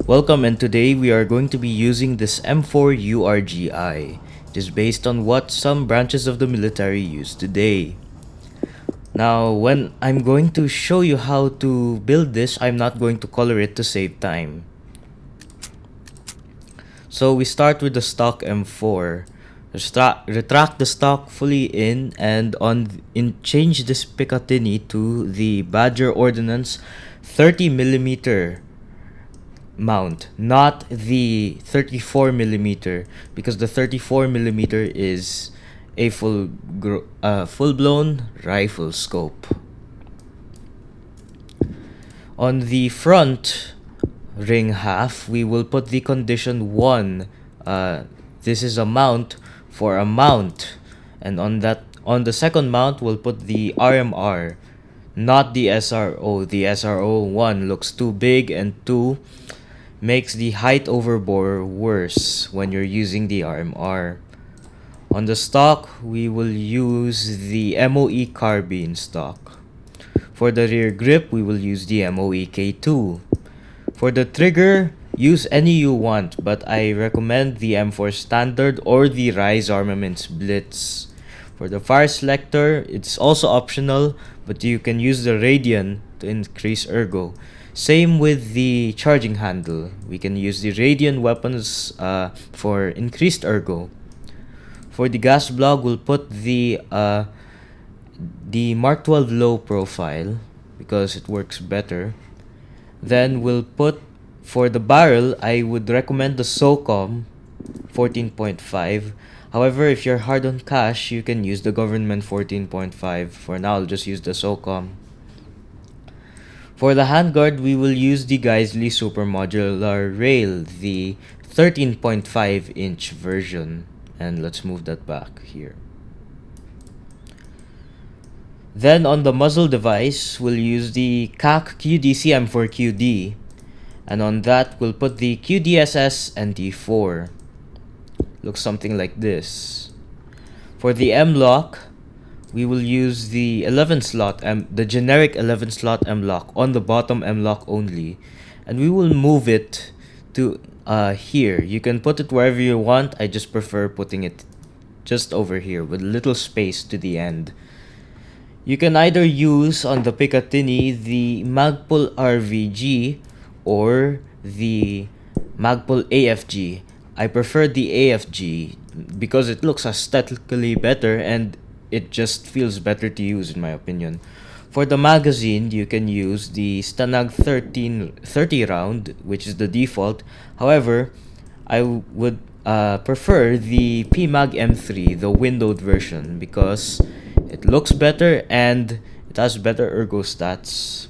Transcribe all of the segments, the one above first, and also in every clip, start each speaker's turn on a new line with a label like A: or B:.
A: Welcome, and today we are going to be using this M4 URGI. It is based on what some branches of the military use today. Now, when I'm going to show you how to build this, I'm not going to color it to save time. So we start with the stock M4. Retract the stock fully in and change this Picatinny to the Badger Ordnance 30mm mount, not the 34mm, because the 34mm is a full-blown rifle scope. On the front ring half, we will put the condition 1. This is a mount for a mount, and on the second mount we'll put the RMR, not the SRO. The SRO 1 looks too big, and 2 makes the height over bore worse when you're using the RMR. On the stock, we will use the MOE carbine stock. For the rear grip, we will use the MOE K2. For the trigger, use any you want, but I recommend the M4 Standard or the Rise Armaments Blitz. For the fire selector, it's also optional, but you can use the Radian to increase ergo. Same with the charging handle. We can use the Radian weapons for increased ergo. For the gas blog, we'll put the Mark 12 low profile because it works better. Then we'll put, for the barrel, I would recommend the SOCOM 14.5. However, if you're hard on cash, you can use the government 14.5. For now, I'll just use the SOCOM. For the handguard, we will use the Geisley Super Modular Rail, the 13.5-inch version. And let's move that back here. Then on the muzzle device, we'll use the CAC QD-CM4QD. And on that, we'll put the QDSS NT4. Looks something like this. For the MLOK, we will use the 11 slot, the generic 11 slot MLOK on the bottom MLOK only. And we will move it to here. You can put it wherever you want. I just prefer putting it just over here with a little space to the end. You can either use on the Picatinny the Magpul RVG or the Magpul AFG. I prefer the AFG because it looks aesthetically better and it just feels better to use, in my opinion. For the magazine, you can use the Stanag 30 round, which is the default. However, I would prefer the PMag M3, the windowed version, because it looks better and it has better ergo stats.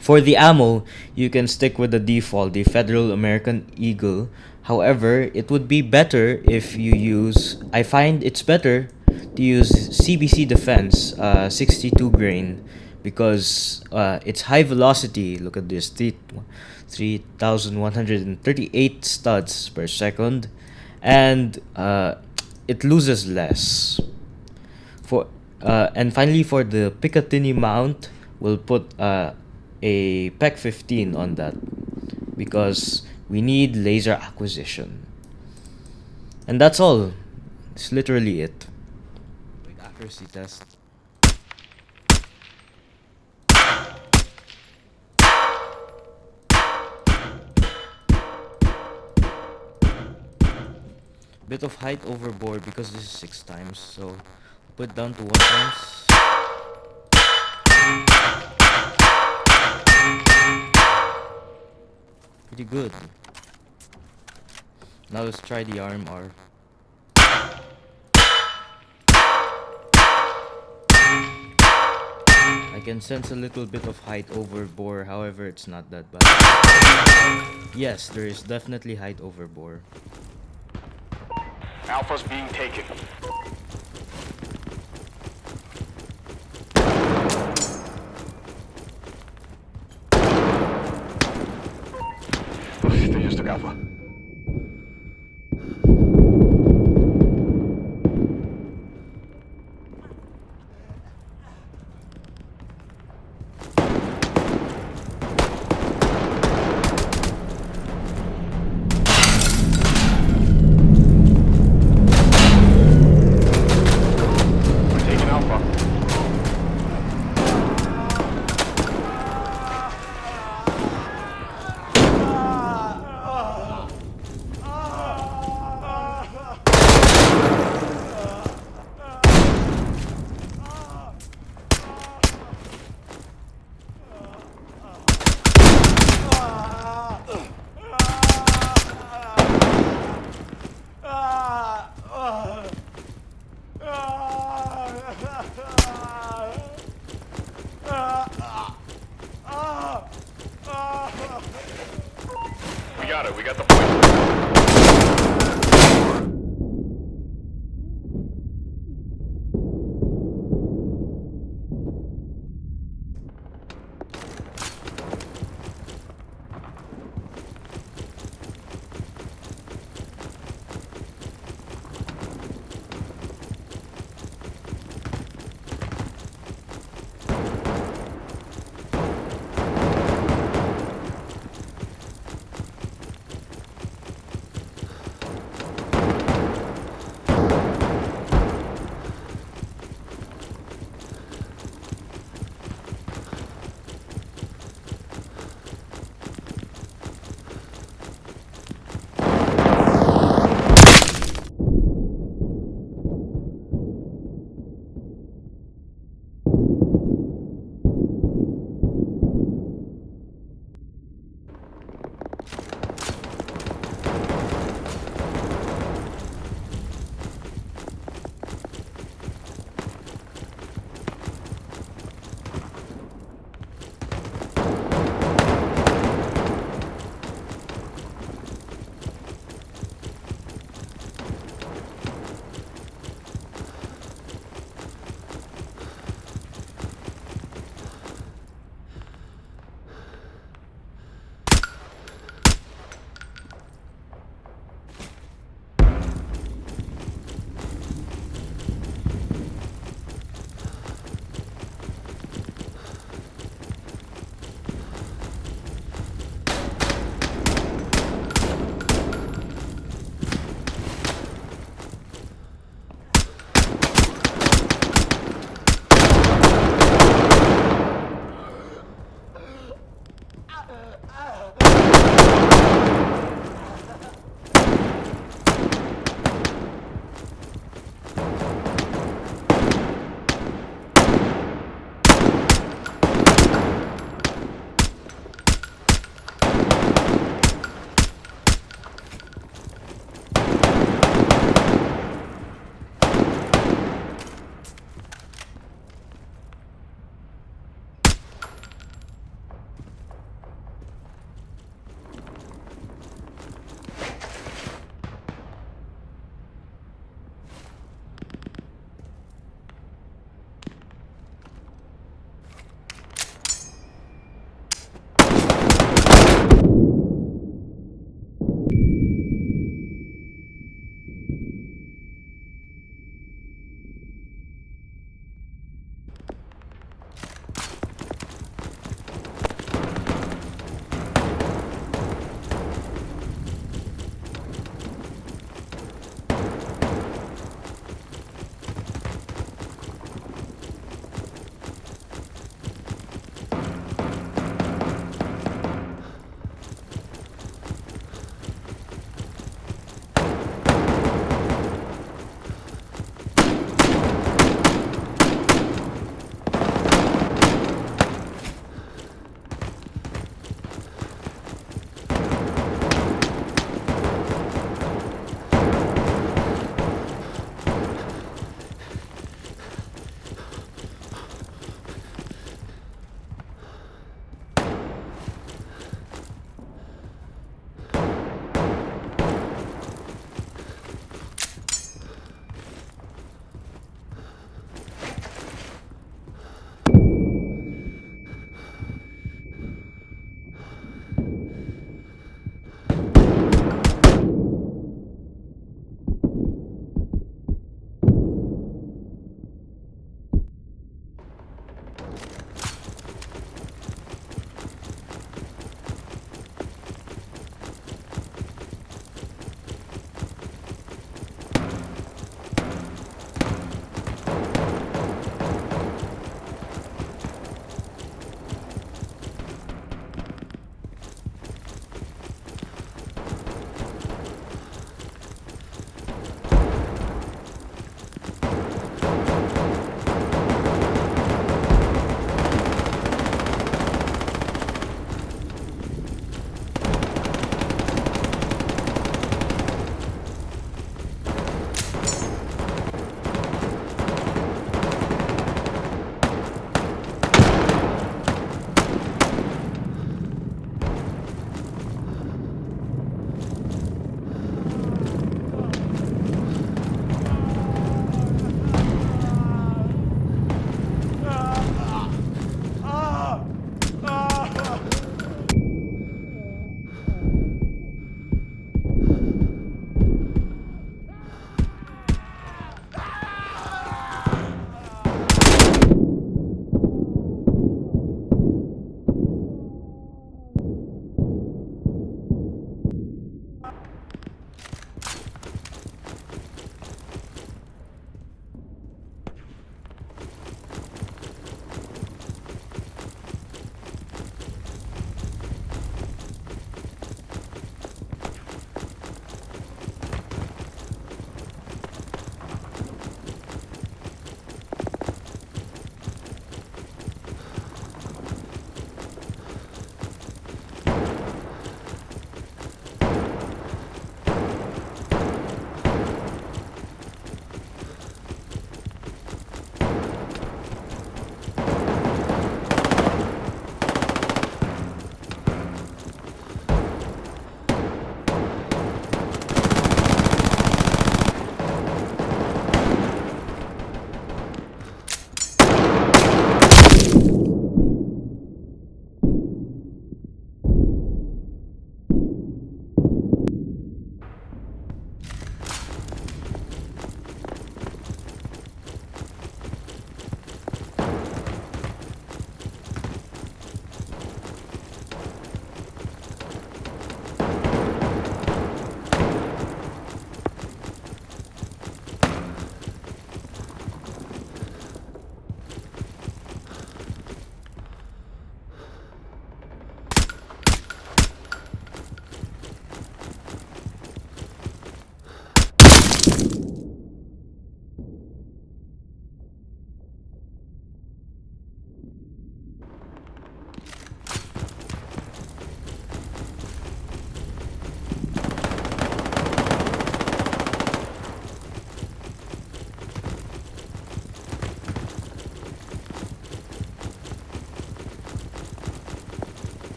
A: For the ammo, you can stick with the default, the Federal American Eagle. However, it would be better if you use, I find it's better to use CBC Defense 62 grain because it's high velocity. Look at this, 3,138 studs per second, and it loses less. And finally, for the Picatinny mount, we'll put a PEC 15 on that because we need laser acquisition. And that's all. It's literally it. Quick accuracy test. Bit of height over bore because this is 6 times, so put down to 1 times. Pretty good. Now let's try the RMR. I can sense a little bit of height over bore, however it's not that bad. Yes, there is definitely height over bore.
B: Alpha's being taken. They just took Alpha. got it. We got the point.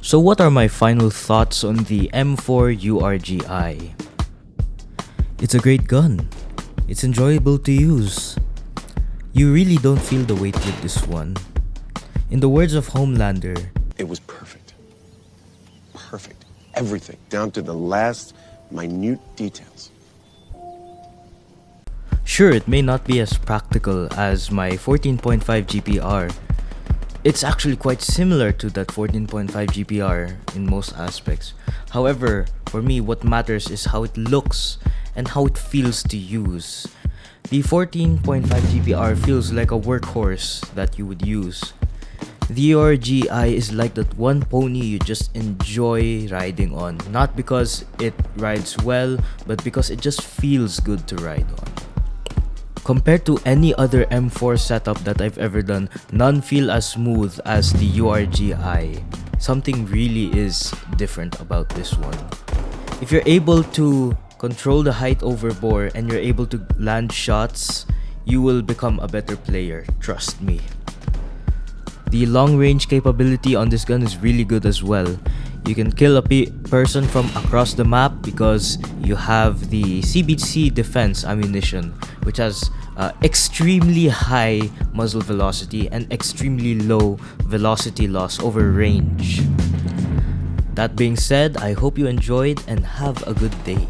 A: So what are my final thoughts on the M4 URGI? It's a great gun. It's enjoyable to use. You really don't feel the weight with this one. In the words of Homelander,
C: it was perfect. Perfect. Everything, down to the last minute details.
A: sure, it may not be as practical as my 14.5 GPR. It's actually quite similar to that 14.5 GPR in most aspects. However, for me, what matters is how it looks and how it feels to use. The 14.5 GPR feels like a workhorse that you would use. The URGI is like that one pony you just enjoy riding on. Not because it rides well, but because it just feels good to ride on. Compared to any other M4 setup that I've ever done, none feel as smooth as the URGI. Something really is different about this one. If you're able to control the height over bore and you're able to land shots, you will become a better player, trust me. The long range capability on this gun is really good as well. You can kill a person from across the map because you have the CBC defense ammunition, which has extremely high muzzle velocity and extremely low velocity loss over range. That being said, I hope you enjoyed and have a good day.